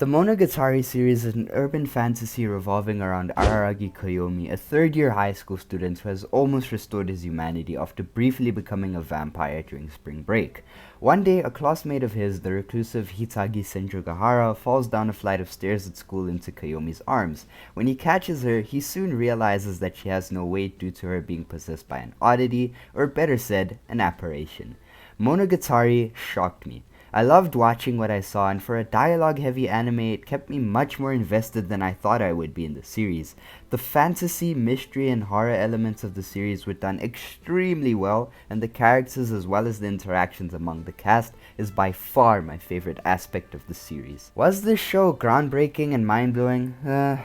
The Monogatari series is an urban fantasy revolving around Araragi Koyomi, a third-year high school student who has almost restored his humanity after briefly becoming a vampire during spring break. One day, a classmate of his, the reclusive Hitagi Senjougahara, falls down a flight of stairs at school into Koyomi's arms. When he catches her, he soon realizes that she has no weight due to her being possessed by an oddity, or better said, an apparition. Monogatari shocked me. I loved watching what I saw, and for a dialogue-heavy anime, it kept me much more invested than I thought I would be in the series. The fantasy, mystery, and horror elements of the series were done extremely well, and the characters as well as the interactions among the cast is by far my favorite aspect of the series. Was this show groundbreaking and mind-blowing?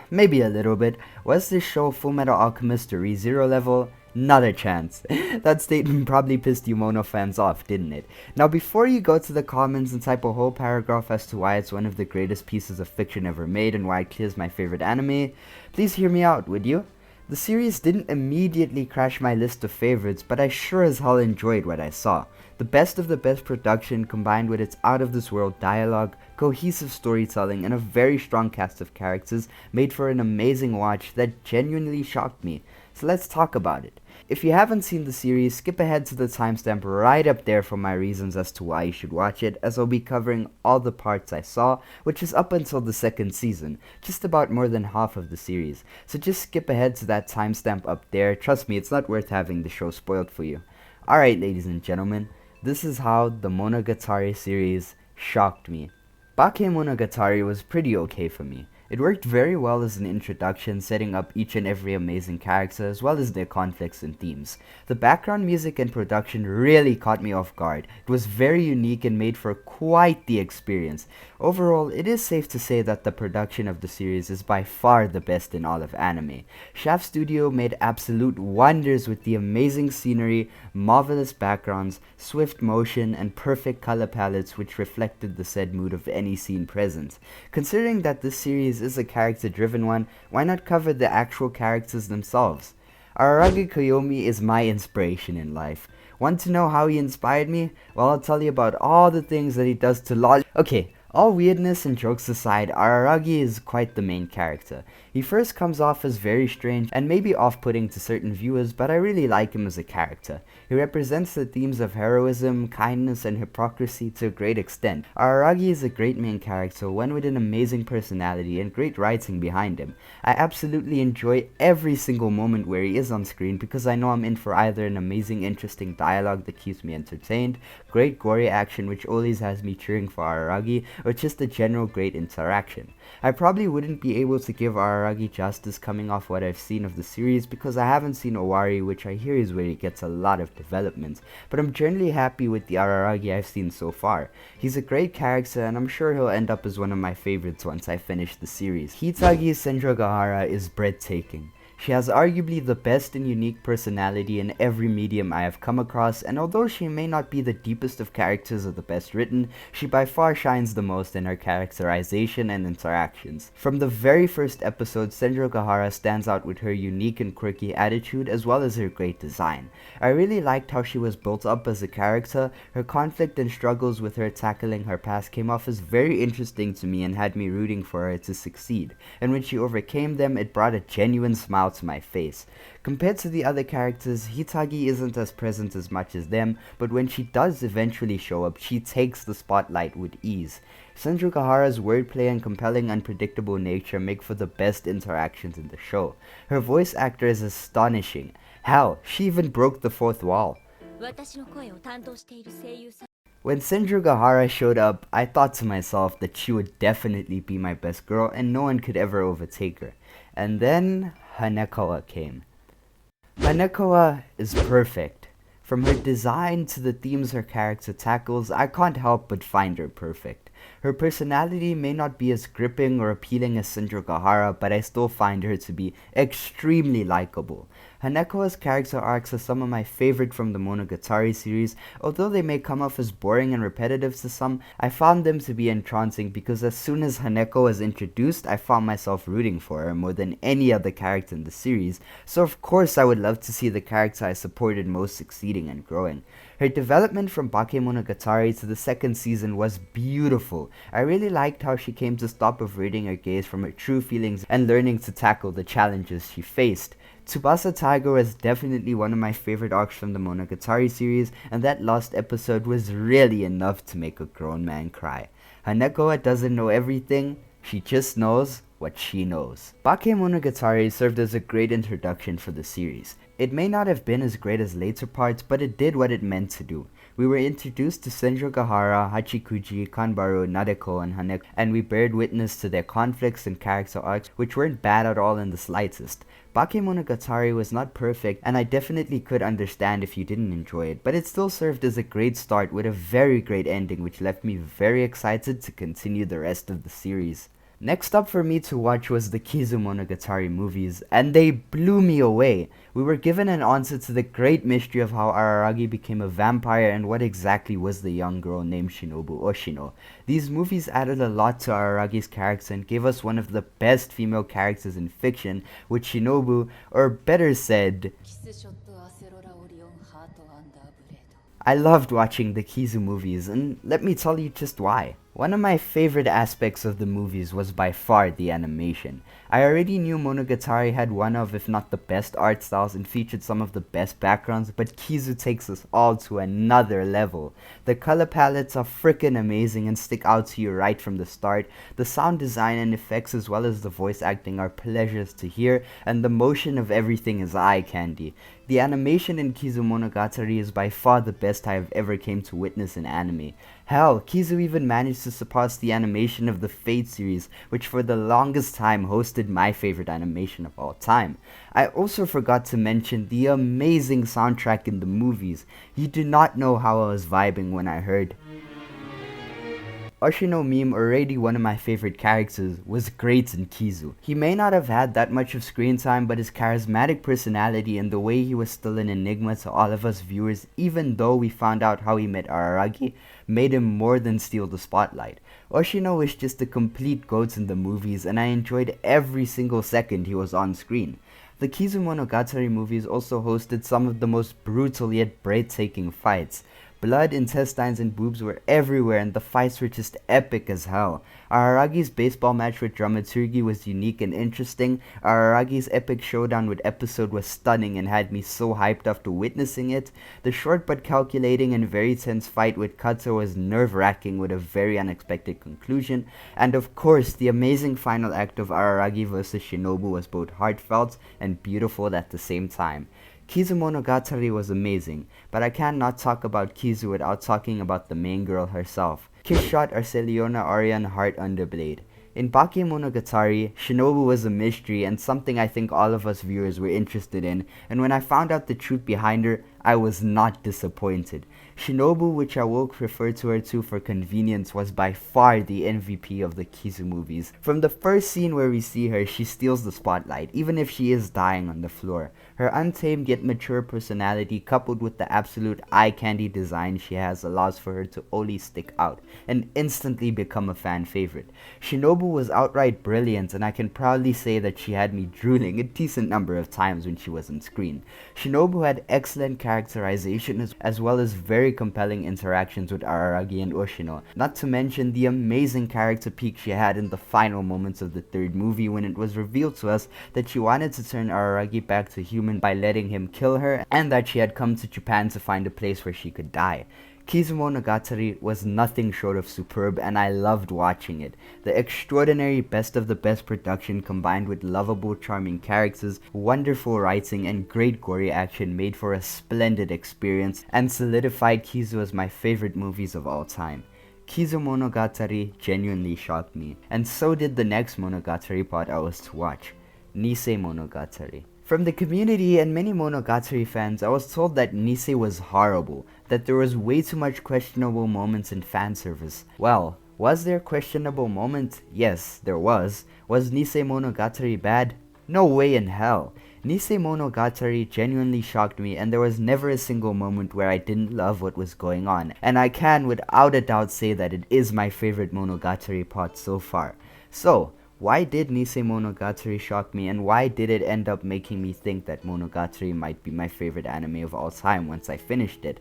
Maybe a little bit. Was this show Fullmetal Alchemist or ReZero level? Not a chance. That statement probably pissed you Mono fans off, didn't it? Now before you go to the comments and type a whole paragraph as to why it's one of the greatest pieces of fiction ever made and why it clears my favorite anime, please hear me out, would you? The series didn't immediately crash my list of favorites, but I sure as hell enjoyed what I saw. The best of the best production combined with its out-of-this-world dialogue, cohesive storytelling, and a very strong cast of characters made for an amazing watch that genuinely shocked me. So let's talk about it. If you haven't seen the series, skip ahead to the timestamp right up there for my reasons as to why you should watch it, as I'll be covering all the parts I saw, which is up until the second season, just about more than half of the series. So just skip ahead to that timestamp up there. Trust me, it's not worth having the show spoiled for you. Alright, ladies and gentlemen, this is how the Monogatari series shocked me. Bakemonogatari was pretty okay for me. It worked very well as an introduction, setting up each and every amazing character as well as their conflicts and themes. The background music and production really caught me off guard. It was very unique and made for quite the experience. Overall, it is safe to say that the production of the series is by far the best in all of anime. Shaft Studio made absolute wonders with the amazing scenery, marvelous backgrounds, swift motion, and perfect color palettes which reflected the said mood of any scene present. Considering that this series is a character-driven one, why not cover the actual characters themselves? Araragi Koyomi is my inspiration in life. Want to know how he inspired me? Well, I'll tell you about all the things that he does to Okay, all weirdness and jokes aside, Araragi is quite the main character. He first comes off as very strange and maybe off-putting to certain viewers, but I really like him as a character. He represents the themes of heroism, kindness, and hypocrisy to a great extent. Araragi is a great main character, one with an amazing personality and great writing behind him. I absolutely enjoy every single moment where he is on screen because I know I'm in for either an amazing interesting dialogue that keeps me entertained, great gory action which always has me cheering for Araragi, or just a general great interaction. I probably wouldn't be able to give Araragi justice coming off what I've seen of the series because I haven't seen Owari, which I hear is where he gets a lot of development, but I'm generally happy with the Araragi I've seen so far. He's a great character and I'm sure he'll end up as one of my favorites once I finish the series. Hitagi Senjougahara is breathtaking. She has arguably the best and unique personality in every medium I have come across, and although she may not be the deepest of characters or the best written, she by far shines the most in her characterization and interactions. From the very first episode, Senjougahara stands out with her unique and quirky attitude as well as her great design. I really liked how she was built up as a character. Her conflict and struggles with her tackling her past came off as very interesting to me and had me rooting for her to succeed, and when she overcame them, it brought a genuine smile to my face. Compared to the other characters, Hitagi isn't as present as much as them, but when she does eventually show up, she takes the spotlight with ease. Senjougahara's wordplay and compelling unpredictable nature make for the best interactions in the show. Her voice actor is astonishing. Hell, she even broke the fourth wall. When Senjougahara showed up, I thought to myself that she would definitely be my best girl and no one could ever overtake her. And then Hanekawa came. Hanekawa is perfect. From her design to the themes her character tackles, I can't help but find her perfect. Her personality may not be as gripping or appealing as Senjougahara, but I still find her to be extremely likable. Hanekawa's character arcs are some of my favorite from the Monogatari series. Although they may come off as boring and repetitive to some, I found them to be entrancing because as soon as Haneko was introduced, I found myself rooting for her more than any other character in the series, so of course I would love to see the character I supported most succeeding and growing. Her development from Bakemonogatari to the second season was beautiful. I really liked how she came to stop averting her gaze from her true feelings and learning to tackle the challenges she faced. Tsubasa Tiger was definitely one of my favorite arcs from the Monogatari series, and that last episode was really enough to make a grown man cry. Hanekawa doesn't know everything, she just knows what she knows. Bakemonogatari served as a great introduction for the series. It may not have been as great as later parts, but it did what it meant to do. We were introduced to Senjougahara, Hachikuji, Kanbaru, Nadeko, and Hanekawa, and we bared witness to their conflicts and character arcs, which weren't bad at all in the slightest. Bakemonogatari was not perfect, and I definitely could understand if you didn't enjoy it, but it still served as a great start with a very great ending, which left me very excited to continue the rest of the series. Next up for me to watch was the Kizumonogatari movies, and they blew me away. We were given an answer to the great mystery of how Araragi became a vampire and what exactly was the young girl named Shinobu Oshino. These movies added a lot to Araragi's character and gave us one of the best female characters in fiction, with Shinobu, or better said, I loved watching the Kizu movies, and let me tell you just why. One of my favorite aspects of the movies was by far the animation. I already knew Monogatari had one of, if not the best art styles and featured some of the best backgrounds, but Kizu takes us all to another level. The color palettes are freaking amazing and stick out to you right from the start. The sound design and effects as well as the voice acting are pleasures to hear, and the motion of everything is eye candy. The animation in Kizumonogatari is by far the best I have ever came to witness in anime. Hell, Kizu even managed to surpass the animation of the Fate series, which for the longest time hosted my favorite animation of all time. I also forgot to mention the amazing soundtrack in the movies. You do not know how I was vibing when I heard Oshino Meme, already one of my favorite characters, was great in Kizu. He may not have had that much of screen time, but his charismatic personality and the way he was still an enigma to all of us viewers, even though we found out how he met Araragi, made him more than steal the spotlight. Oshino was just a complete goat in the movies, and I enjoyed every single second he was on screen. The Kizumonogatari movies also hosted some of the most brutal yet breathtaking fights. Blood, intestines, and boobs were everywhere, and the fights were just epic as hell. Araragi's baseball match with dramaturgy was unique and interesting. Araragi's epic showdown with episode was stunning and had me so hyped after witnessing it. The short but calculating and very tense fight with Kato was nerve-wracking with a very unexpected conclusion. And of course, the amazing final act of Araragi vs Shinobu was both heartfelt and beautiful at the same time. Kizumonogatari was amazing, but I cannot talk about Kizu without talking about the main girl herself. Kiss Shot Arceliona Arian Heart Underblade. In Bakemonogatari, Shinobu was a mystery and something I think all of us viewers were interested in, and when I found out the truth behind her, I was not disappointed. Shinobu, which I will refer to her to for convenience, was by far the MVP of the Kizu movies. From the first scene where we see her, she steals the spotlight, even if she is dying on the floor. Her untamed yet mature personality, coupled with the absolute eye-candy design she has, allows for her to only stick out and instantly become a fan favorite. Shinobu was outright brilliant, and I can proudly say that she had me drooling a decent number of times when she was on screen. Shinobu had excellent characterization as well as very compelling interactions with Araragi and Oshino, not to mention the amazing character peak she had in the final moments of the third movie when it was revealed to us that she wanted to turn Araragi back to human by letting him kill her, and that she had come to Japan to find a place where she could die. Kizumonogatari was nothing short of superb, and I loved watching it. The extraordinary best of the best production combined with lovable, charming characters, wonderful writing, and great gory action made for a splendid experience and solidified Kizu as my favorite movies of all time. Kizumonogatari genuinely shocked me, and so did the next Monogatari part I was to watch, Nisemonogatari. From the community and many Monogatari fans, I was told that Nisei was horrible, that there was way too much questionable moments in fan service. Well, was there questionable moment? Yes, there was. Was Nisemonogatari bad? No way in hell. Nisemonogatari genuinely shocked me, and there was never a single moment where I didn't love what was going on, and I can without a doubt say that it is my favorite Monogatari part so far. So, why did Nisemonogatari shock me, and why did it end up making me think that Monogatari might be my favorite anime of all time once I finished it?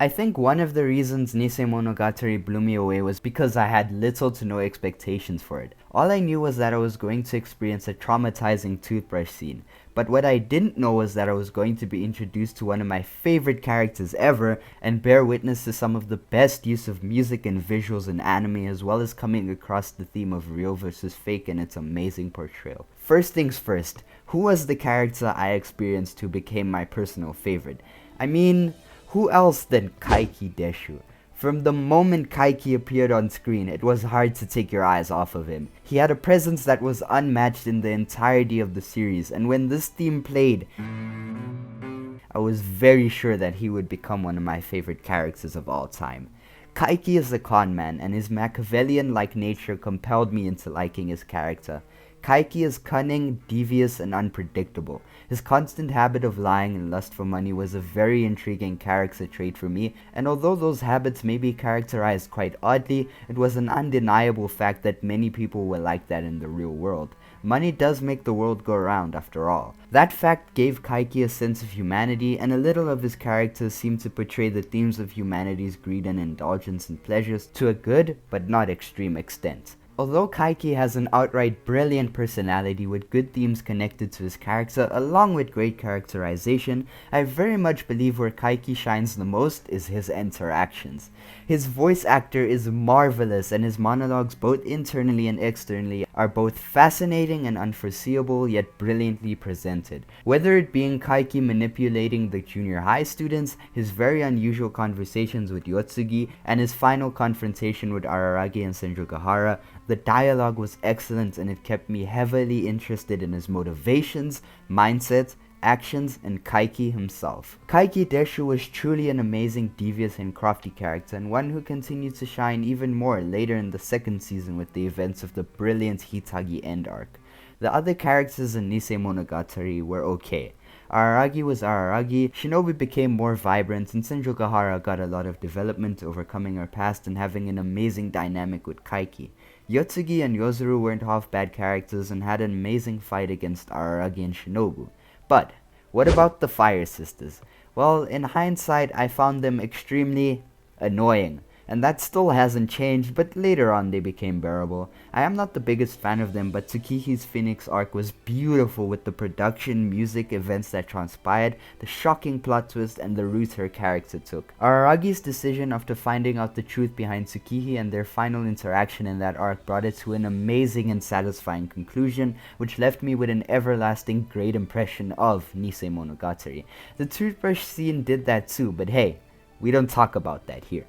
I think one of the reasons Nisemonogatari blew me away was because I had little to no expectations for it. All I knew was that I was going to experience a traumatizing toothbrush scene, but what I didn't know was that I was going to be introduced to one of my favorite characters ever and bear witness to some of the best use of music and visuals in anime, as well as coming across the theme of real versus fake and its amazing portrayal. First things first, who was the character I experienced who became my personal favorite? I mean, who else than Kaiki Deishuu? From the moment Kaiki appeared on screen, it was hard to take your eyes off of him. He had a presence that was unmatched in the entirety of the series, and when this theme played, I was very sure that he would become one of my favorite characters of all time. Kaiki is a con man, and his Machiavellian-like nature compelled me into liking his character. Kaiki is cunning, devious, and unpredictable. His constant habit of lying and lust for money was a very intriguing character trait for me, and although those habits may be characterized quite oddly, it was an undeniable fact that many people were like that in the real world. Money does make the world go round, after all. That fact gave Kaiki a sense of humanity, and a little of his characters seemed to portray the themes of humanity's greed and indulgence in pleasures to a good, but not extreme extent. Although Kaiki has an outright brilliant personality with good themes connected to his character along with great characterization, I very much believe where Kaiki shines the most is his interactions. His voice actor is marvelous, and his monologues both internally and externally are both fascinating and unforeseeable yet brilliantly presented. Whether it being Kaiki manipulating the junior high students, his very unusual conversations with Yotsugi, and his final confrontation with Araragi and Senjougahara, the dialogue was excellent and it kept me heavily interested in his motivations, mindset, actions, and Kaiki himself. Kaiki Deishuu was truly an amazing, devious, and crafty character, and one who continued to shine even more later in the second season with the events of the brilliant Hitagi End arc. The other characters in Nisemonogatari were okay. Araragi was Araragi, Shinobu became more vibrant, and Senjougahara got a lot of development, overcoming her past and having an amazing dynamic with Kaiki. Yotsugi and Yozuru weren't half bad characters and had an amazing fight against Araragi and Shinobu. But, what about the Fire Sisters? Well, in hindsight, I found them extremely annoying. And that still hasn't changed, but later on they became bearable. I am not the biggest fan of them, but Tsukihi's Phoenix arc was beautiful with the production, music, events that transpired, the shocking plot twist, and the route her character took. Araragi's decision after finding out the truth behind Tsukihi and their final interaction in that arc brought it to an amazing and satisfying conclusion, which left me with an everlasting great impression of Nisemonogatari. The toothbrush scene did that too, but hey, we don't talk about that here.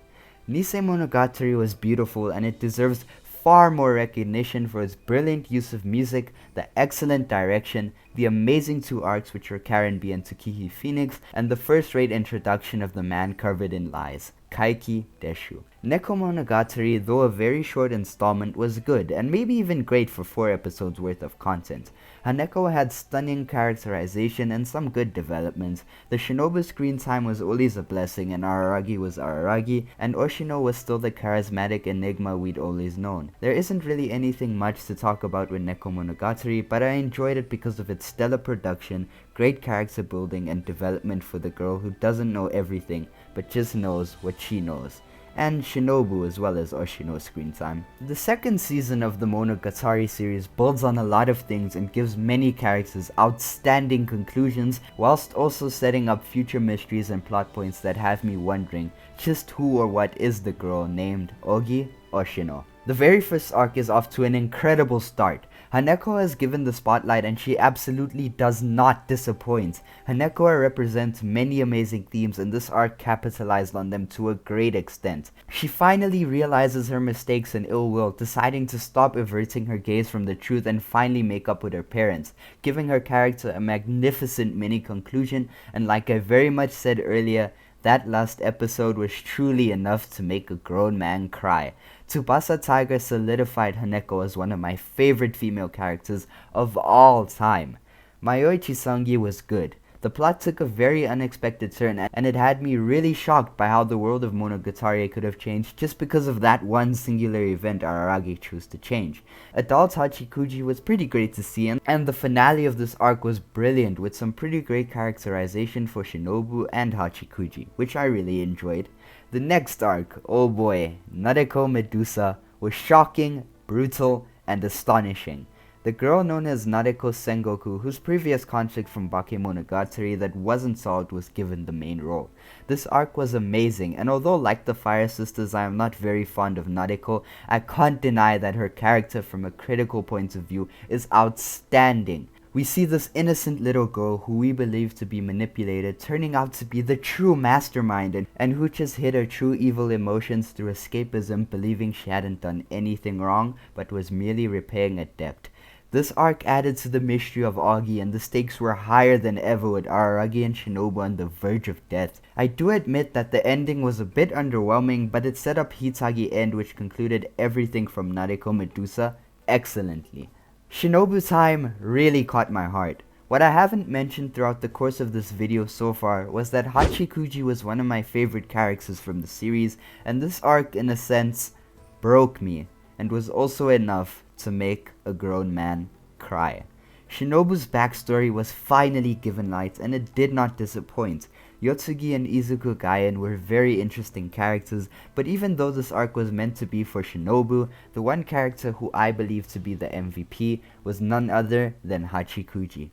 Nisemonogatari was beautiful, and it deserves far more recognition for its brilliant use of music, the excellent direction, the amazing two arcs which were Karen B and Tsukihi Phoenix, and the first-rate introduction of the man covered in lies, Kaiki Deishuu. Nekomonogatari, though a very short installment, was good, and maybe even great for 4 episodes worth of content. Hanekawa had stunning characterization and some good developments. The Shinobu screen time was always a blessing, and Araragi was Araragi, and Oshino was still the charismatic enigma we'd always known. There isn't really anything much to talk about with Nekomonogatari, but I enjoyed it because of its stellar production, great character building, and development for the girl who doesn't know everything, but just knows what she knows. And Shinobu as well as Oshino's screen time. The second season of the Monogatari series builds on a lot of things and gives many characters outstanding conclusions, whilst also setting up future mysteries and plot points that have me wondering just who or what is the girl named Ogi Oshino. The very first arc is off to an incredible start. Hanekawa is given the spotlight and she absolutely does not disappoint. Hanekawa represents many amazing themes and this arc capitalized on them to a great extent. She finally realizes her mistakes and ill will, deciding to stop averting her gaze from the truth and finally make up with her parents, giving her character a magnificent mini-conclusion, and like I very much said earlier, that last episode was truly enough to make a grown man cry. Tsubasa Tiger solidified Haneko as one of my favorite female characters of all time. Mayoi Jisiangi was good. The plot took a very unexpected turn, and it had me really shocked by how the world of Monogatari could have changed just because of that one singular event Araragi chose to change. Adult Hachikuji was pretty great to see, and the finale of this arc was brilliant with some pretty great characterization for Shinobu and Hachikuji, which I really enjoyed. The next arc, oh boy, Nadeko Medusa, was shocking, brutal, and astonishing. The girl known as Nadeko Sengoku, whose previous conflict from Bakemonogatari that wasn't solved, was given the main role. This arc was amazing, and although like the Fire Sisters I am not very fond of Nadeko, I can't deny that her character from a critical point of view is outstanding. We see this innocent little girl who we believe to be manipulated turning out to be the true mastermind and who just hid her true evil emotions through escapism, believing she hadn't done anything wrong but was merely repaying a debt. This arc added to the mystery of Augie, and the stakes were higher than ever with Araragi and Shinobu on the verge of death. I do admit that the ending was a bit underwhelming, but it set up Hitagi End, which concluded everything from Nadeko Medusa excellently. Shinobu Time really caught my heart. What I haven't mentioned throughout the course of this video so far was that Hachikuji was one of my favorite characters from the series, and this arc in a sense broke me, and was also enough to make a grown man cry. Shinobu's backstory was finally given light, and it did not disappoint. Yotsugi and Izuku Gaien were very interesting characters, but even though this arc was meant to be for Shinobu, the one character who I believe to be the MVP was none other than Hachikuji.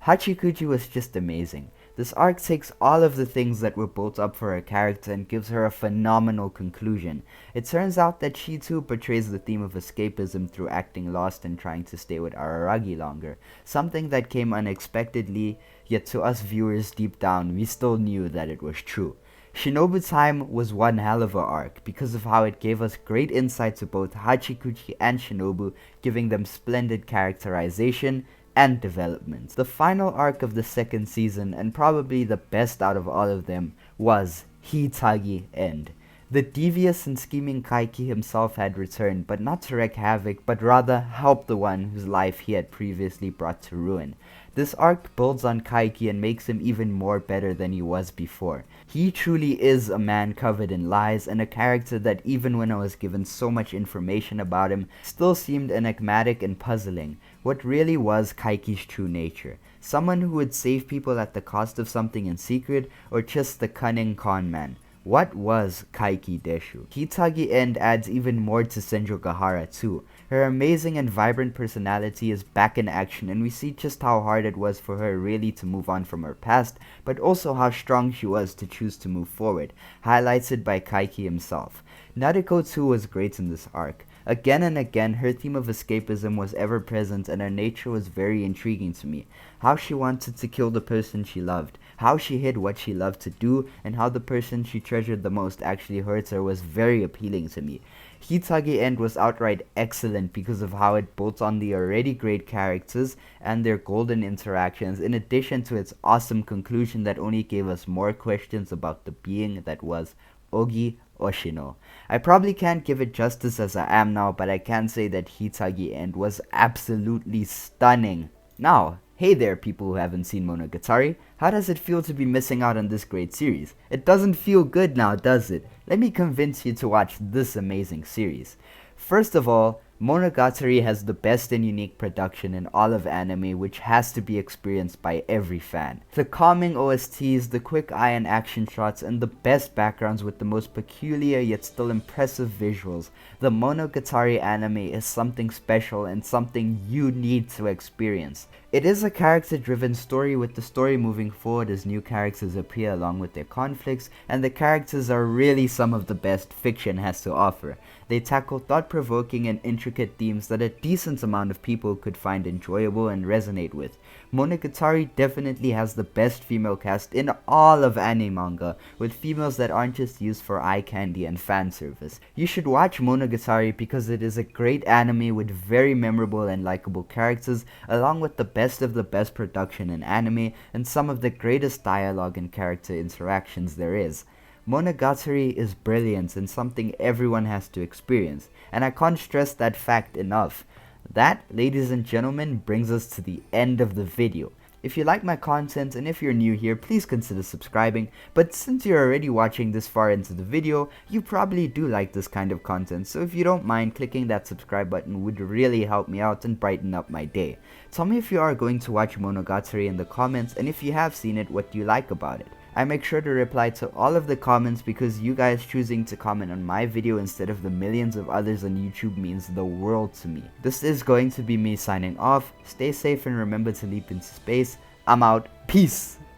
Hachikuji was just amazing. This arc takes all of the things that were built up for her character and gives her a phenomenal conclusion. It turns out that she too portrays the theme of escapism through acting lost and trying to stay with Araragi longer, something that came unexpectedly, yet to us viewers deep down we still knew that it was true. Shinobu Time was one hell of a arc because of how it gave us great insight to both Hachikuji and Shinobu, giving them splendid characterization and development. The final arc of the second season, and probably the best out of all of them, was Hitagi End. The devious and scheming Kaiki himself had returned, but not to wreak havoc, but rather help the one whose life he had previously brought to ruin. This arc builds on Kaiki and makes him even more better than he was before. He truly is a man covered in lies, and a character that even when I was given so much information about him, still seemed enigmatic and puzzling. What really was Kaiki's true nature? Someone who would save people at the cost of something in secret, or just the cunning con man? What was Kaiki Deishuu? Hitagi End adds even more to Senjougahara too. Her amazing and vibrant personality is back in action, and we see just how hard it was for her really to move on from her past, but also how strong she was to choose to move forward, highlighted by Kaiki himself. Nadeko too was great in this arc. Again and again, her theme of escapism was ever present, and her nature was very intriguing to me. How she wanted to kill the person she loved, how she hid what she loved to do, and how the person she treasured the most actually hurts her was very appealing to me. Hitagi End was outright excellent because of how it built on the already great characters and their golden interactions, in addition to its awesome conclusion that only gave us more questions about the being that was Ogi Oshino. I probably can't give it justice as I am now, but I can say that Hitagi End was absolutely stunning. Now, hey there people who haven't seen Monogatari, how does it feel to be missing out on this great series? It doesn't feel good now, does it? Let me convince you to watch this amazing series. First of all, Monogatari has the best and unique production in all of anime, which has to be experienced by every fan. The calming OSTs, the quick eye and action shots, and the best backgrounds with the most peculiar yet still impressive visuals. The Monogatari anime is something special and something you need to experience. It is a character-driven story, with the story moving forward as new characters appear along with their conflicts, and the characters are really some of the best fiction has to offer. They tackle thought-provoking and intricate themes that a decent amount of people could find enjoyable and resonate with. Monogatari definitely has the best female cast in all of anime manga, with females that aren't just used for eye candy and fan service. You should watch Monogatari because it is a great anime with very memorable and likable characters, along with the best of the best production in anime and some of the greatest dialogue and character interactions there is. Monogatari is brilliance and something everyone has to experience, and I can't stress that fact enough. That, ladies and gentlemen, brings us to the end of the video. If you like my content and if you're new here, please consider subscribing, but since you're already watching this far into the video, you probably do like this kind of content, so if you don't mind, clicking that subscribe button would really help me out and brighten up my day. Tell me if you are going to watch Monogatari in the comments, and if you have seen it, what do you like about it? I make sure to reply to all of the comments because you guys choosing to comment on my video instead of the millions of others on YouTube means the world to me. This is going to be me signing off. Stay safe and remember to leap into space. I'm out. Peace!